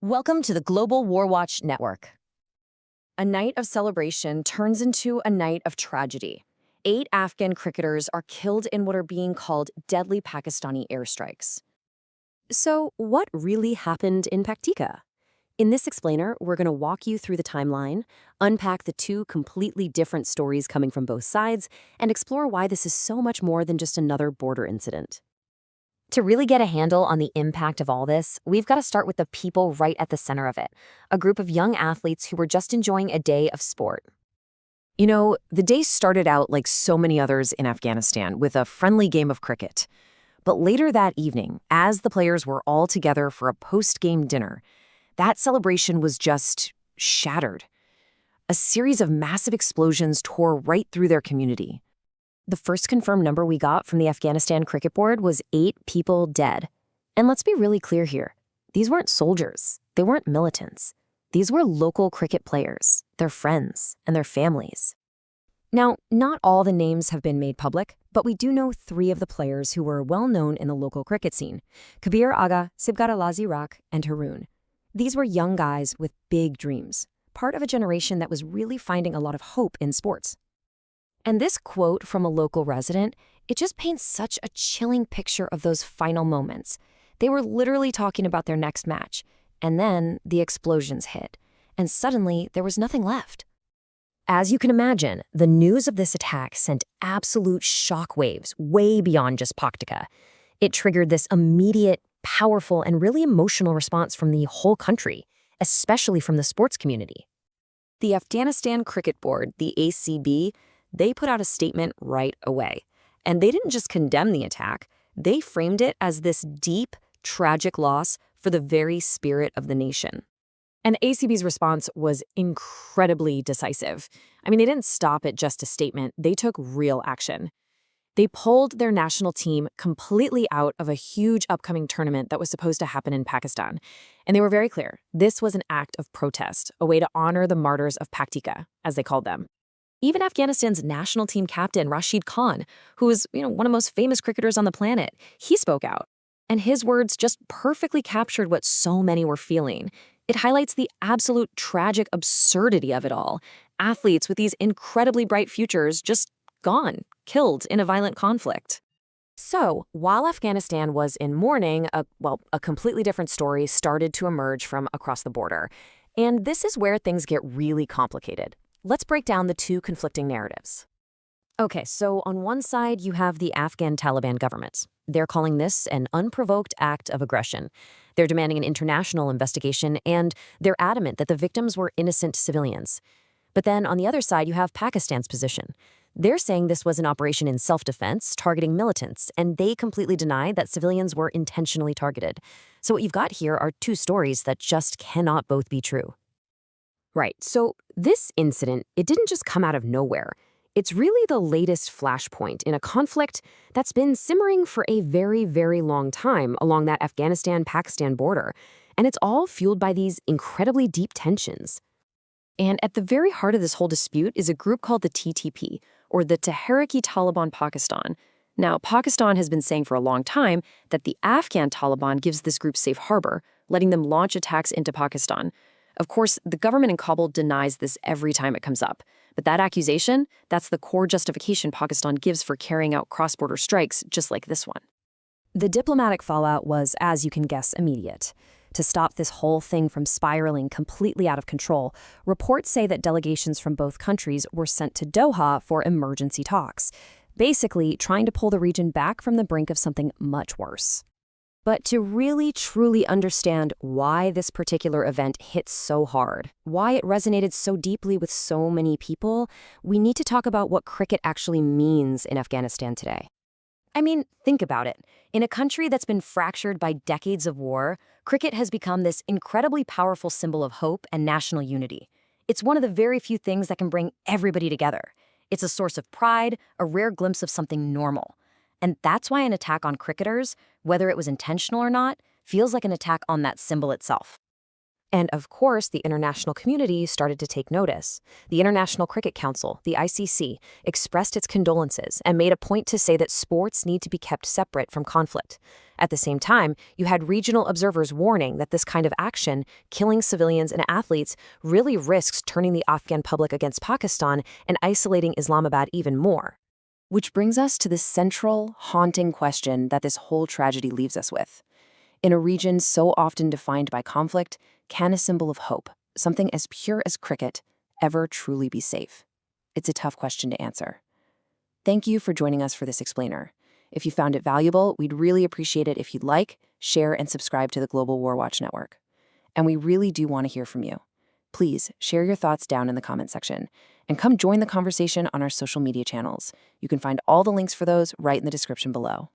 Welcome to the Global War Watch Network. A night of celebration turns into a night of tragedy. 8 Afghan cricketers are killed in what are being called deadly Pakistani airstrikes. So, what really happened in Paktika? In this explainer, we're going to walk you through the timeline, unpack the two completely different stories coming from both sides, and explore why this is so much more than just another border incident. To really get a handle on the impact of all this, we've got to start with the people right at the center of it, a group of young athletes who were just enjoying a day of sport. You know, the day started out like so many others in Afghanistan with a friendly game of cricket. But later that evening, as the players were all together for a post-game dinner, that celebration was just shattered. A series of massive explosions tore right through their community. The first confirmed number we got from the Afghanistan Cricket Board was 8 people dead. And let's be really clear here. These weren't soldiers. They weren't militants. These were local cricket players, their friends, and their families. Now, not all the names have been made public, but we do know 3 of the players who were well known in the local cricket scene: Kabir Aga, Sibgat Alazi Rak, and Haroon. These were young guys with big dreams, part of a generation that was really finding a lot of hope in sports. And this quote from a local resident, it just paints such a chilling picture of those final moments. They were literally talking about their next match, and then the explosions hit, and suddenly there was nothing left. As you can imagine, the news of this attack sent absolute shockwaves way beyond just Paktika. It triggered this immediate, powerful, and really emotional response from the whole country, especially from the sports community. The Afghanistan Cricket Board, the ACB, they put out a statement right away. And they didn't just condemn the attack, they framed it as this deep, tragic loss for the very spirit of the nation. And the ACB's response was incredibly decisive. I mean, they didn't stop at just a statement, they took real action. They pulled their national team completely out of a huge upcoming tournament that was supposed to happen in Pakistan. And they were very clear, this was an act of protest, a way to honor the martyrs of Paktika, as they called them. Even Afghanistan's national team captain, Rashid Khan, who is, one of the most famous cricketers on the planet, he spoke out. And his words just perfectly captured what so many were feeling. It highlights the absolute tragic absurdity of it all. Athletes with these incredibly bright futures just gone, killed in a violent conflict. So, while Afghanistan was in mourning, a completely different story started to emerge from across the border. And this is where things get really complicated. Let's break down the two conflicting narratives. Okay, so on one side, you have the Afghan Taliban government. They're calling this an unprovoked act of aggression. They're demanding an international investigation, and they're adamant that the victims were innocent civilians. But then on the other side, you have Pakistan's position. They're saying this was an operation in self-defense, targeting militants, and they completely deny that civilians were intentionally targeted. So what you've got here are two stories that just cannot both be true. Right, so this incident, it didn't just come out of nowhere. It's really the latest flashpoint in a conflict that's been simmering for a very, very long time along that Afghanistan-Pakistan border, and it's all fueled by these incredibly deep tensions. And at the very heart of this whole dispute is a group called the TTP, or the Tehrik-i-Taliban Pakistan. Now, Pakistan has been saying for a long time that the Afghan Taliban gives this group safe harbor, letting them launch attacks into Pakistan. Of course, the government in Kabul denies this every time it comes up. But that accusation, that's the core justification Pakistan gives for carrying out cross-border strikes just like this one. The diplomatic fallout was, as you can guess, immediate. To stop this whole thing from spiraling completely out of control, reports say that delegations from both countries were sent to Doha for emergency talks, basically trying to pull the region back from the brink of something much worse. But to really, truly understand why this particular event hit so hard, why it resonated so deeply with so many people, we need to talk about what cricket actually means in Afghanistan today. I mean, think about it. In a country that's been fractured by decades of war, cricket has become this incredibly powerful symbol of hope and national unity. It's one of the very few things that can bring everybody together. It's a source of pride, a rare glimpse of something normal. And that's why an attack on cricketers, whether it was intentional or not, feels like an attack on that symbol itself. And of course, the international community started to take notice. The International Cricket Council, the ICC, expressed its condolences and made a point to say that sports need to be kept separate from conflict. At the same time, you had regional observers warning that this kind of action, killing civilians and athletes, really risks turning the Afghan public against Pakistan and isolating Islamabad even more. Which brings us to the central, haunting question that this whole tragedy leaves us with. In a region so often defined by conflict, can a symbol of hope, something as pure as cricket, ever truly be safe? It's a tough question to answer. Thank you for joining us for this explainer. If you found it valuable, we'd really appreciate it if you'd like, share, and subscribe to the Global War Watch Network. And we really do want to hear from you. Please share your thoughts down in the comment section and come join the conversation on our social media channels. You can find all the links for those right in the description below.